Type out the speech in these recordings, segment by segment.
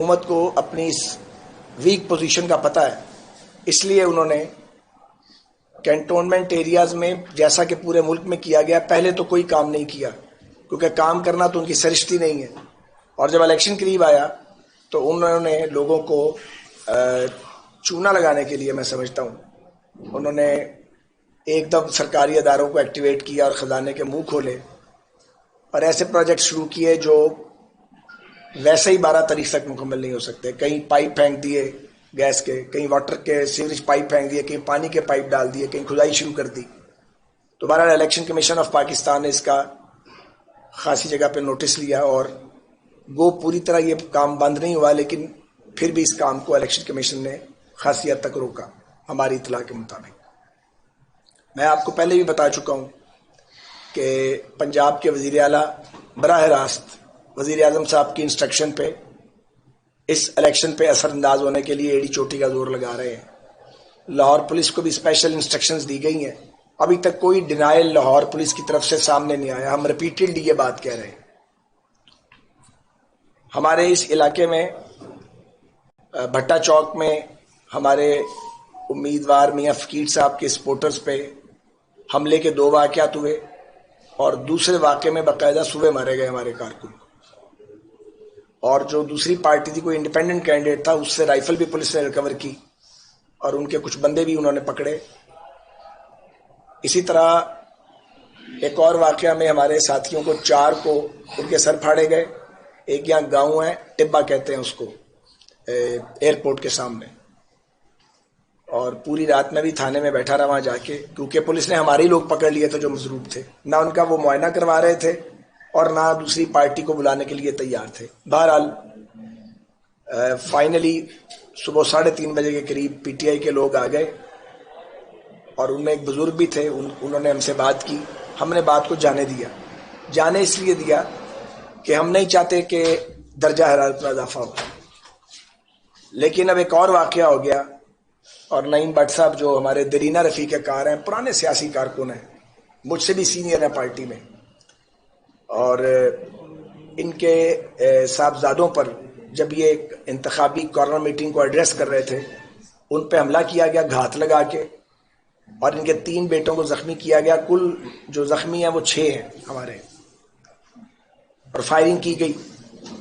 حکومت کو اپنی اس ویک پوزیشن کا پتہ ہے، اس لیے انہوں نے کینٹونمنٹ ایریاز میں جیسا کہ پورے ملک میں کیا گیا پہلے تو کوئی کام نہیں کیا، کیونکہ کام کرنا تو ان کی سرشتی نہیں ہے، اور جب الیکشن قریب آیا تو انہوں نے لوگوں کو چونا لگانے کے لیے، میں سمجھتا ہوں انہوں نے ایک دم سرکاری اداروں کو ایکٹیویٹ کیا اور خزانے کے منہ کھولے اور ایسے پروجیکٹ شروع کیے جو ویسے ہی 12 تاریخ تک مکمل نہیں ہو سکتے۔ کہیں پائپ پھینک دیے گیس کے، کہیں واٹر کے سیوریج پائپ پھینک دیے، کہیں پانی کے پائپ ڈال دیے، کہیں کھدائی شروع کر دی۔ تو بہرحال الیکشن کمیشن آف پاکستان نے اس کا خاصی جگہ پہ نوٹس لیا اور وہ پوری طرح یہ کام بند نہیں ہوا، لیکن پھر بھی اس کام کو الیکشن کمیشن نے خاصی حد تک روکا ہماری اطلاع کے مطابق۔ میں آپ کو پہلے بھی بتا چکا ہوں کہ پنجاب کے وزیر اعلیٰ براہ راست وزیر اعظم صاحب کی انسٹرکشن پہ اس الیکشن پہ اثر انداز ہونے کے لیے ایڑی چوٹی کا زور لگا رہے ہیں۔ لاہور پولیس کو بھی اسپیشل انسٹرکشنز دی گئی ہیں، ابھی تک کوئی ڈینائل لاہور پولیس کی طرف سے سامنے نہیں آیا، ہم ریپیٹڈلی یہ بات کہہ رہے ہیں۔ ہمارے اس علاقے میں بھٹا چوک میں ہمارے امیدوار میاں فقیر صاحب کے سپورٹرز پہ حملے کے 2 واقعات ہوئے اور دوسرے واقعے میں باقاعدہ صبح مارے گئے ہمارے کارکن، اور جو دوسری پارٹی تھی کوئی انڈیپینڈنٹ کینڈیڈیٹ تھا، اس سے رائفل بھی پولیس نے ریکور کی اور ان کے کچھ بندے بھی انہوں نے پکڑے۔ اسی طرح ایک اور واقعہ میں ہمارے ساتھیوں کو 4 کو ان کے سر پھاڑے گئے۔ ایک یہاں گاؤں ہے ٹبا کہتے ہیں اس کو، ایئرپورٹ کے سامنے، اور پوری رات میں بھی تھانے میں بیٹھا رہا وہاں جا کے، کیونکہ پولیس نے ہمارے لوگ پکڑ لیے تھے جو مضروب تھے، نہ ان کا وہ معائنہ کروا رہے تھے اور نہ دوسری پارٹی کو بلانے کے لیے تیار تھے۔ بہرحال فائنلی صبح 3:30 بجے کے قریب پی ٹی آئی کے لوگ آ گئے اور ان میں ایک بزرگ بھی تھے، انہوں نے ہم سے بات کی، ہم نے بات کو جانے اس لیے دیا کہ ہم نہیں چاہتے کہ درجہ حرارت میں اضافہ ہو۔ لیکن اب ایک اور واقعہ ہو گیا، اور نعیم بٹ صاحب جو ہمارے درینہ رفیق کار ہیں، پرانے سیاسی کارکن ہیں، مجھ سے بھی سینئر ہیں پارٹی میں، اور ان کے صاحبزادوں پر جب یہ ایک انتخابی کارنر میٹنگ کو ایڈریس کر رہے تھے، ان پہ حملہ کیا گیا گھات لگا کے، اور ان کے 3 بیٹوں کو زخمی کیا گیا۔ کل جو زخمی ہیں وہ 6 ہیں ہمارے، اور فائرنگ کی گئی۔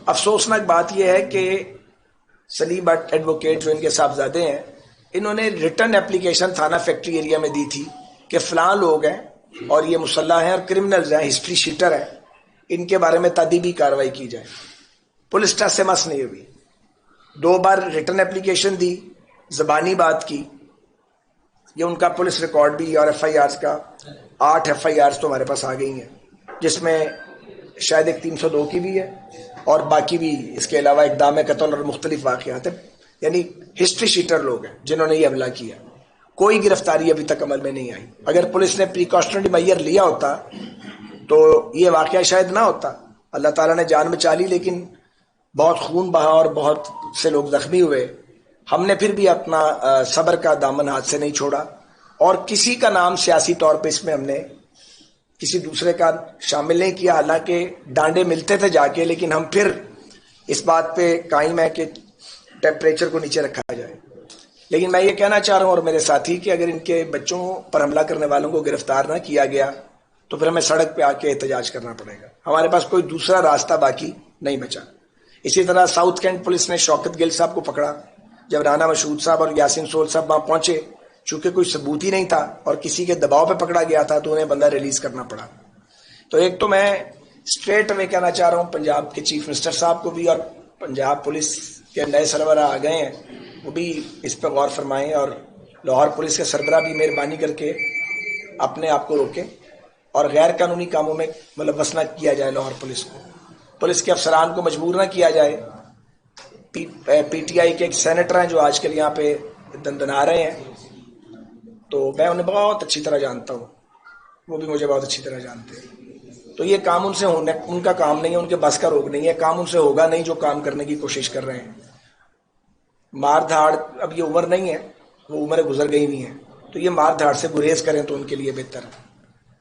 افسوسناک بات یہ ہے کہ سلیم بٹ ایڈوکیٹ جو ان کے صاحبزادے ہیں، انہوں نے ریٹن اپلیکیشن تھانہ فیکٹری ایریا میں دی تھی کہ فلاں لوگ ہیں اور یہ مسلح ہیں اور کرمنلز ہیں، ہسٹری شیٹر ہیں، ان کے بارے میں تادیبی کارروائی کی جائے۔ پولیس ٹس سے مس نہیں ہوئی، 2 بار ریٹن اپلیکیشن دی، زبانی بات کی، یہ ان کا پولیس ریکارڈ بھی اور ایف آئی آرز کا 8 ایف آئی آرز تو ہمارے پاس آ گئی ہیں، جس میں شاید ایک 302 کی بھی ہے اور باقی بھی اس کے علاوہ اقدام قتل اور مختلف واقعات ہیں۔ یعنی ہسٹری شیٹر لوگ ہیں جنہوں نے یہ حملہ کیا۔ کوئی گرفتاری ابھی تک عمل میں نہیں آئی۔ اگر پولیس نے پریکاشنری میئر لیا ہوتا تو یہ واقعہ شاید نہ ہوتا۔ اللہ تعالیٰ نے جان بچا لی، لیکن بہت خون بہا اور بہت سے لوگ زخمی ہوئے۔ ہم نے پھر بھی اپنا صبر کا دامن ہاتھ سے نہیں چھوڑا، اور کسی کا نام سیاسی طور پہ اس میں ہم نے کسی دوسرے کا شامل نہیں کیا، حالانکہ ڈانڈے ملتے تھے جا کے، لیکن ہم پھر اس بات پہ قائم ہے کہ ٹیمپریچر کو نیچے رکھا جائے۔ لیکن میں یہ کہنا چاہ رہا ہوں اور میرے ساتھی کہ اگر ان کے بچوں پر حملہ کرنے والوں کو گرفتار نہ کیا گیا تو پھر ہمیں سڑک پہ آ کے احتجاج کرنا پڑے گا، ہمارے پاس کوئی دوسرا راستہ باقی نہیں بچا۔ اسی طرح ساؤتھ کینٹ پولیس نے شوکت گل صاحب کو پکڑا، جب رانا مشہود صاحب اور یاسین سول صاحب وہاں پہنچے، چونکہ کوئی ثبوت ہی نہیں تھا اور کسی کے دباؤ پہ پکڑا گیا تھا تو انہیں بندہ ریلیز کرنا پڑا۔ تو ایک تو میں اسٹریٹ اوے کہنا چاہ رہا ہوں پنجاب کے چیف منسٹر صاحب کو بھی، اور پنجاب پولیس کے نئے سربراہ آ گئے ہیں، وہ بھی اس پہ غور فرمائیں، اور لاہور پولیس کے سربراہ بھی مہربانی کر کے اپنے آپ کو روکیں اور غیر قانونی کاموں میں ملوث نہ کیا جائے۔ لاہور پولیس کو، پولیس کے افسران کو مجبور نہ کیا جائے۔ پی ٹی آئی کے ایک سینیٹر ہیں جو آج کل یہاں پہ دندنا رہے ہیں، تو میں انہیں بہت اچھی طرح جانتا ہوں، وہ بھی مجھے بہت اچھی طرح جانتے ہیں۔ تو یہ کام ان سے ہونے، ان کا کام نہیں ہے، ان کے بس کا روگ نہیں ہے، کام ان سے ہوگا نہیں جو کام کرنے کی کوشش کر رہے ہیں۔ مار دھاڑ، اب یہ عمر نہیں ہے، وہ عمریں گزر گئی ہوئی ہیں، تو یہ مار دھاڑ سے گریز کریں تو ان کے لیے بہتر ہے۔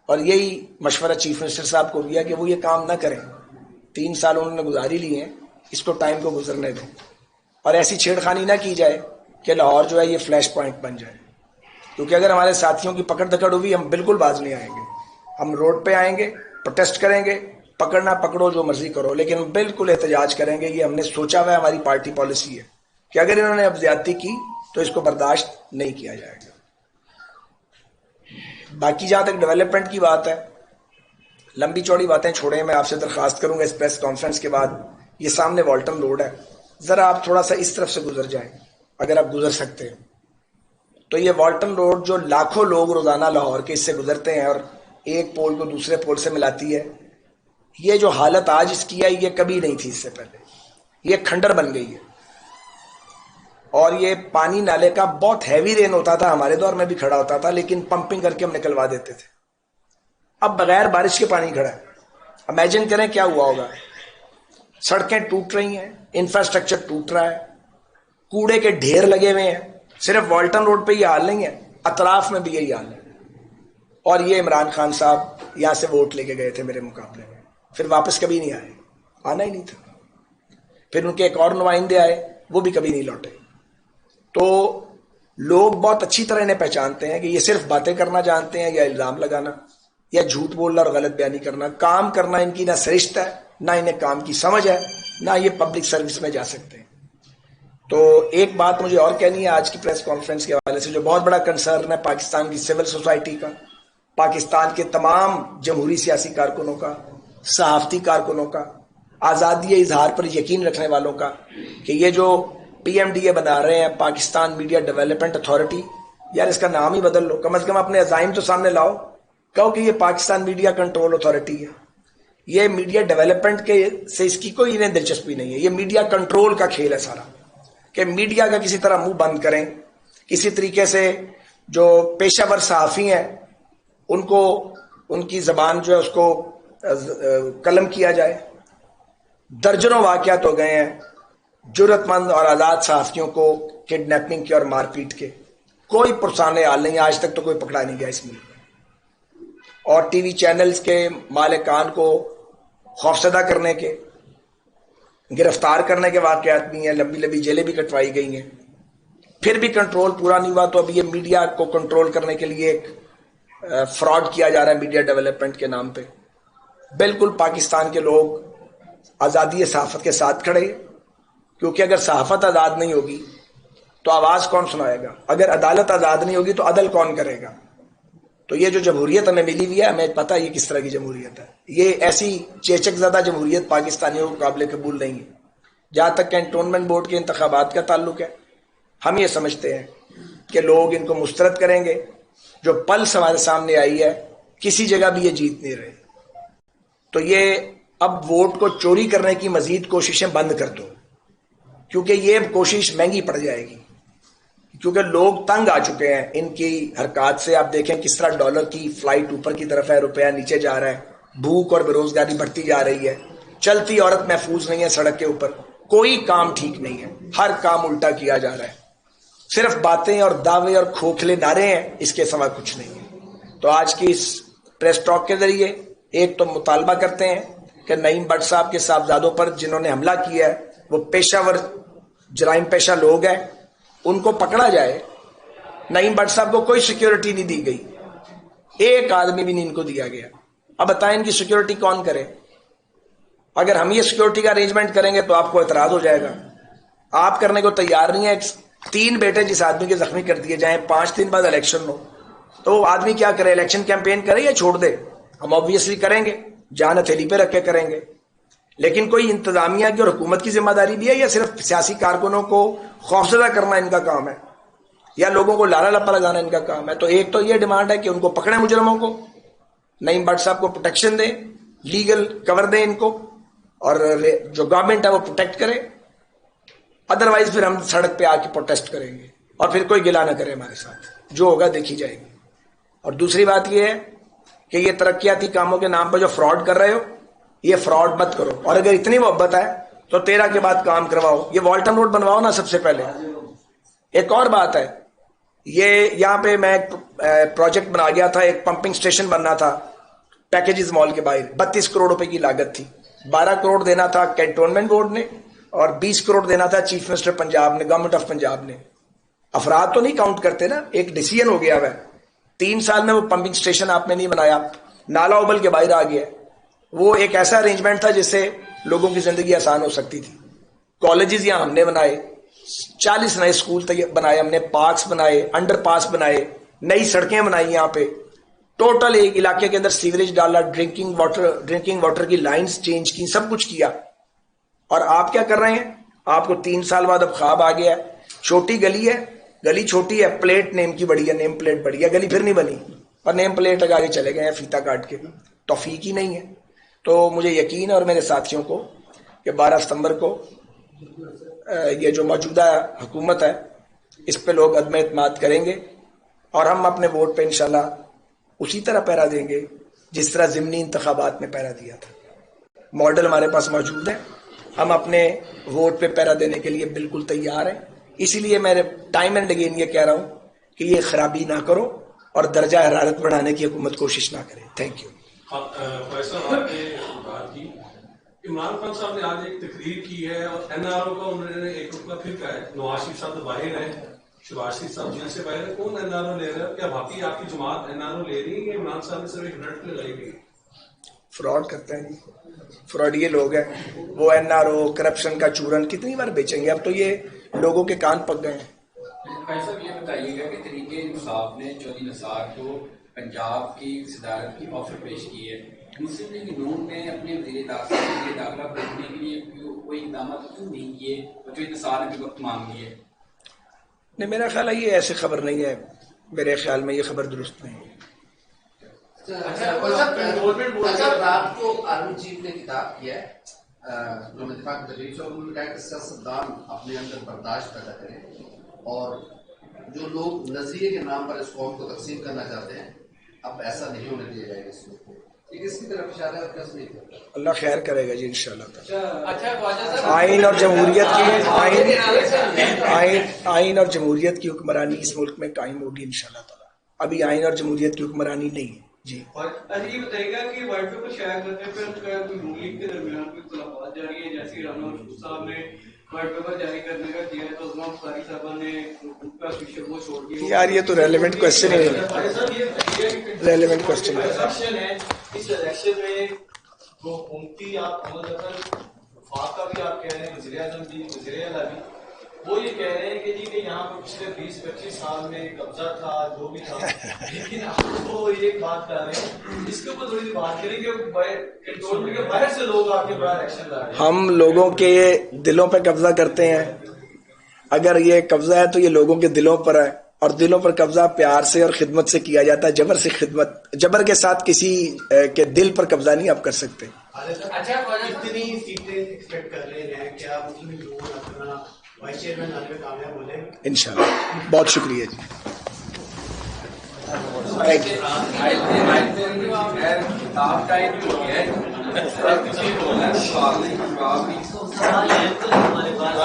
اور یہی مشورہ چیف منسٹر صاحب کو دیا کہ وہ یہ کام نہ کریں۔ 3 سال انہوں نے گزار ہی لیے ہیں، اس کو ٹائم کو گزرنے دیں۔ اور ایسی چھیڑخانی نہ کی جائے کہ لاہور جو ہے یہ فلیش پوائنٹ بن جائے. کیونکہ اگر ہمارے ساتھیوں کی پکڑ دکڑ ہوئی ہم بالکل باز نہیں آئیں گے. ہم روڈ پہ آئیں گے, پروٹیسٹ کریں گے, پکڑنا پکڑو جو مرضی کرو, لیکن بالکل احتجاج کریں گے. یہ ہم نے سوچا ہوا ہے, ہماری پارٹی پالیسی ہے کہ اگر انہوں نے اب زیادتی کی تو اس کو برداشت نہیں کیا جائے گا. باقی جہاں تک ڈیولپمنٹ کی بات ہے, لمبی چوڑی باتیں چھوڑیں. میں آپ سے درخواست کروں گا اس پریس کانفرنس کے بعد, یہ سامنے والٹن روڈ ہے, ذرا آپ تھوڑا سا اس طرف سے گزر جائیں اگر آپ گزر سکتے ہیں. تو یہ والٹن روڈ جو لاکھوں لوگ روزانہ لاہور کے اس سے گزرتے ہیں اور ایک پول کو دوسرے پول سے ملاتی ہے, یہ جو حالت آج اس کی ہے یہ کبھی نہیں تھی اس سے پہلے. یہ کھنڈر بن گئی ہے. اور یہ پانی نالے کا بہت ہیوی رین ہوتا تھا, ہمارے دور میں بھی کھڑا ہوتا تھا, لیکن پمپنگ کر کے ہم نکلوا دیتے تھے. اب بغیر بارش کے پانی کھڑا ہے. امیجن کریں کیا ہوا ہوگا. سڑکیں ٹوٹ رہی ہیں, انفراسٹرکچر ٹوٹ رہا ہے, کوڑے کے ڈھیر لگے ہوئے ہیں. صرف والٹن روڈ پہ یہ حال نہیں ہے, اطراف میں بھی یہی حال ہے. اور یہ عمران خان صاحب یہاں سے ووٹ لے کے گئے تھے میرے مقابلے میں, پھر واپس کبھی نہیں آئے, آنا ہی نہیں تھا. پھر ان کے ایک اور نمائندے آئے, وہ بھی کبھی نہیں لوٹے. تو لوگ بہت اچھی طرح انہیں پہچانتے ہیں کہ یہ صرف باتیں کرنا جانتے ہیں, یا الزام لگانا, یا جھوٹ بولنا اور غلط بیانی کرنا. کام کرنا ان کی نہ سرشت ہے, نہ انہیں کام کی سمجھ ہے, نہ یہ پبلک سروس میں جا سکتے ہیں. تو ایک بات مجھے اور کہنی ہے آج کی پریس کانفرنس کے حوالے سے, جو بہت بڑا کنسرن ہے پاکستان کی سول سوسائٹی کا, پاکستان کے تمام جمہوری سیاسی کارکنوں کا, صحافتی کارکنوں کا, آزادی اظہار پر یقین رکھنے والوں کا, کہ یہ جو پی ایم ڈی اے بنا رہے ہیں پاکستان میڈیا ڈیولپمنٹ اتھارٹی, یار اس کا نام ہی بدل لو. کم از کم اپنے عزائم تو سامنے لاؤ, کہو کہ یہ پاکستان میڈیا کنٹرول اتھارٹی ہے. یہ میڈیا ڈیولپمنٹ کے سے اس کی کوئی انہیں دلچسپی نہیں ہے. یہ میڈیا کنٹرول کا کھیل ہے سارا, کہ میڈیا کا کسی طرح منہ بند کریں. کسی طریقے سے جو پیشہ ور صحافی ہیں ان کو ان کی زبان جو ہے اس کو قلم کیا جائے. درجنوں واقعات ہو گئے ہیں جرت مند اور آزاد صحافیوں کو کڈنیپنگ کے اور مار پیٹ کے. کوئی پرسان حال نہیں, آج تک تو کوئی پکڑا نہیں گیا اس ملک میں. اور ٹی وی چینلز کے مالکان کو خوفزدہ کرنے کے, گرفتار کرنے کے واقعات بھی ہیں, لمبی لمبی جیلیں بھی کٹوائی گئی ہیں. پھر بھی کنٹرول پورا نہیں ہوا. تو اب یہ میڈیا کو کنٹرول کرنے کے لیے ایک فراڈ کیا جا رہا ہے میڈیا ڈیولپمنٹ کے نام پہ. بالکل پاکستان کے لوگ آزادی صحافت کے ساتھ کھڑے, کیونکہ اگر صحافت آزاد نہیں ہوگی تو آواز کون سنائے گا. اگر عدالت آزاد نہیں ہوگی تو عدل کون کرے گا. تو یہ جو جمہوریت ہمیں ملی ہوئی ہے, ہمیں پتہ ہے یہ کس طرح کی جمہوریت ہے. یہ ایسی چیچک زدہ جمہوریت پاکستانیوں کو قابل قبول نہیں ہے. جہاں تک کینٹونمنٹ بورڈ کے انتخابات کا تعلق ہے, ہم یہ سمجھتے ہیں کہ لوگ ان کو مسترد کریں گے. جو پلس ہمارے سامنے آئی ہے, کسی جگہ بھی یہ جیت نہیں رہے. تو یہ اب ووٹ کو چوری کرنے کی مزید کوششیں بند کر دو, کیونکہ یہ کوشش مہنگی پڑ جائے گی. کیونکہ لوگ تنگ آ چکے ہیں ان کی حرکات سے. آپ دیکھیں کس طرح ڈالر کی فلائٹ اوپر کی طرف ہے, روپیہ نیچے جا رہا ہے, بھوک اور بے روزگاری بڑھتی جا رہی ہے, چلتی عورت محفوظ نہیں ہے سڑک کے اوپر, کوئی کام ٹھیک نہیں ہے, ہر کام الٹا کیا جا رہا ہے. صرف باتیں اور دعوے اور کھوکھلے نعرے ہیں, اس کے سوا کچھ نہیں ہے. تو آج کی اس پریس ٹاک کے ذریعے ایک تو مطالبہ کرتے ہیں کہ نعیم بٹ صاحب کے صاحبزادوں پر جنہوں نے حملہ کیا ہے وہ پیشہ ور جرائم پیشہ لوگ ہیں, ان کو پکڑا جائے. نعیم بٹ صاحب کو کوئی سیکیورٹی نہیں دی گئی, ایک آدمی بھی نہیں ان کو دیا گیا. اب بتائیں ان کی سیکیورٹی کون کرے. اگر ہم یہ سیکیورٹی کا ارینجمنٹ کریں گے تو آپ کو اعتراض ہو جائے گا. آپ کرنے کو تیار نہیں ہے. 3 بیٹے جس آدمی کے زخمی کر دیے جائیں, 5 دن بعد الیکشن ہو, تو وہ آدمی کیا کرے, الیکشن کیمپین کرے یا چھوڑ دے. ہم آبویسلی کریں گے, جان ہتھیلی پہ رکھ کے کریں گے. لیکن کوئی انتظامیہ کی اور حکومت کی ذمہ داری بھی ہے, یا صرف سیاسی کارکنوں کو خوفزدہ کرنا ان کا کام ہے, یا لوگوں کو لالا لپا لگانا ان کا کام ہے. تو ایک تو یہ ڈیمانڈ ہے کہ ان کو پکڑیں مجرموں کو, نعیم بٹ صاحب کو پروٹیکشن دیں, لیگل کور دیں ان کو, اور جو گورنمنٹ ہے وہ پروٹیکٹ کرے. ادروائز پھر ہم سڑک پہ آ کے پروٹیسٹ کریں گے, اور پھر کوئی گلا نہ کرے ہمارے ساتھ, جو ہوگا دیکھی جائے گی. اور دوسری بات یہ ہے کہ یہ ترقیاتی کاموں کے نام پر جو فراڈ کر رہے ہو, یہ فراڈ مت کرو. اور اگر اتنی محبت ہے تو 13 کے بعد کام کرواؤ, یہ والٹن روڈ بنواؤ نا سب سے پہلے. ایک اور بات ہے, یہ یہاں پہ میں پروجیکٹ بنا گیا تھا, ایک پمپنگ سٹیشن بننا تھا پیکیجز مال کے باہر, 32 کروڑ روپے کی لاگت تھی. 12 کروڑ دینا تھا کینٹونمنٹ بورڈ نے, اور 20 کروڑ دینا تھا چیف منسٹر پنجاب نے, گورنمنٹ آف پنجاب نے. افراد تو نہیں کاؤنٹ کرتے نا, ایک ڈیسیژن ہو گیا ہے. 3 سال میں وہ پمپنگ اسٹیشن آپ نے نہیں بنایا, نالا ابل کے باہر آ گیا. وہ ایک ایسا ارینجمنٹ تھا جس سے لوگوں کی زندگی آسان ہو سکتی تھی. کالجز یہاں ہم نے بنائے, 40 نئے اسکول بنائے ہم نے, پارکس بنائے, انڈر پاس بنائے, نئی سڑکیں بنائی یہاں پہ. ٹوٹل ایک علاقے کے اندر سیوریج ڈالا, ڈرنکنگ واٹر کی لائنز چینج کی, سب کچھ کیا. اور آپ کیا کر رہے ہیں؟ آپ کو 3 سال بعد اب خواب آ گیا ہے, چھوٹی گلی ہے, گلی چھوٹی ہے, پلیٹ نیم کی بڑی ہے, نیم پلیٹ بڑی ہے, گلی پھر نہیں بنی اور نیم پلیٹ لگا کے چلے گئے ہیں فیتا کاٹ کے. توفیق ہی نہیں ہے. تو مجھے یقین ہے اور میرے ساتھیوں کو کہ 12 ستمبر کو یہ جو موجودہ حکومت ہے اس پہ لوگ عدم اعتماد کریں گے, اور ہم اپنے ووٹ پہ انشاءاللہ اسی طرح پہرا دیں گے جس طرح ضمنی انتخابات میں پہرا دیا تھا. ماڈل ہمارے پاس موجود ہے, ہم اپنے ووٹ پہ پہرا دینے کے لیے بالکل تیار ہیں. اسی لیے میں ٹائم اینڈ اگین یہ کہہ رہا ہوں کہ یہ خرابی نہ کرو اور درجہ حرارت بڑھانے کی حکومت کوشش نہ کرے. Thank you. عمران خان صاحب نے آج ایک تقریر کی ہے اور این آر او کا انہوں نے ایک رکن پھر کہا ہے. نواز شریف صاحب تو باہر ہیں, شہباز شریف صاحب جیل سے باہر ہیں, کون این آر او لے رہا ہے؟ کیا واقعی آپ کی جماعت این آر او لے رہی ہے کہ عمران صاحب نے صرف ایک رٹ لگائی گئی؟ فراڈ کرتے ہیں جی, فراڈ یہ لوگ ہیں. وہ این آر او کرپشن کا چورن کتنی بار بیچیں گے؟ اب تو یہ لوگوں کے کان پک گئے ہیں. بھائی صاحب یہ بتائیے گا کہ طریقے انصاف نے 14 نثار کو پنجاب کی صدارت کی آفر پیش کی ہے, مسلم لیگ نون نے اپنے وزیر داخلہ کو روکنے کے لیے کوئی اقدامات کیوں نہیں کیے اور جو نثار نے بھی وقت مانگ لیے؟ نہیں, میرا خیال ہے یہ ایسی خبر نہیں ہے, میرے خیال میں یہ خبر درست نہیں ہے. رات کو آرمی چیف نے خطاب کیا ہے دفاع کی تقریر سے, اور انہوں نے کہا کہ سیاستدان اپنے اندر برداشت پیدا کریں اور جو لوگ نظریے کے نام پر اس قوم کو تقسیم کرنا چاہتے ہیں اب ایسا نہیں ہونے دیا جائے گا. اس میں کس کی طرف اشارہ ہے اور کس نہیں کرتا؟ اللہ خیر کرے گا جی انشاءاللہ. آئین اور جمہوریت کی آئین اور جمہوریت کی حکمرانی اس ملک میں قائم ہوگی انشاءاللہ تعالی. ابھی آئین اور جمہوریت کی حکمرانی نہیں ہے جی. اور یہ بتائیے گا کہ وائٹ پیپر شائع کرنے پر کوئی رولنگ کے درمیان کوئی اختلافات جاری ہیں, جیسے رانا مشہور صاحب نے وائٹ پیپر جاری کرنے کا کیا ہے تو عظمیٰ بخاری صاحبہ نے کا فیچر وہ چھوڑ دیا. یار یہ تو ریلیونٹ کوشچن ہے, ریلیونٹ کوشچن ہے. اس الیکشن میں جو حکومتی آپ عمل وفاق کا بھی آپ کہہ رہے ہیں, وزیر اعظم بھی, وزیر اعلیٰ بھی, وہ یہ کہہ رہے ہیں کہ جی کہ یہاں پر پچھلے 20-25 سال میں قبضہ تھا, جو بھی تھا, لیکن آپ وہ ایک بات کر رہے ہیں اس کے اوپر تھوڑی سی بات کریں کہ کنٹرول کے باہر سے لوگ آ کے بڑا ایکشن لا رہے ہیں. ہم لوگوں کے دلوں پہ قبضہ کرتے ہیں. اگر یہ قبضہ ہے تو یہ لوگوں کے دلوں پر ہے, اور دلوں پر قبضہ پیار سے اور خدمت سے کیا جاتا ہے. جبر سے خدمت, جبر کے ساتھ کسی کے دل پر قبضہ نہیں آپ کر سکتے. اچھا, کتنی سیٹیں ایکسپیکٹ کر رہے ہیں, کیا مسلم لوگ اپنا وائس چیئرمین آنے میں کامیاب ہو جائیں گے انشاءاللہ. بہت شکریہ جی. ہمارے پاس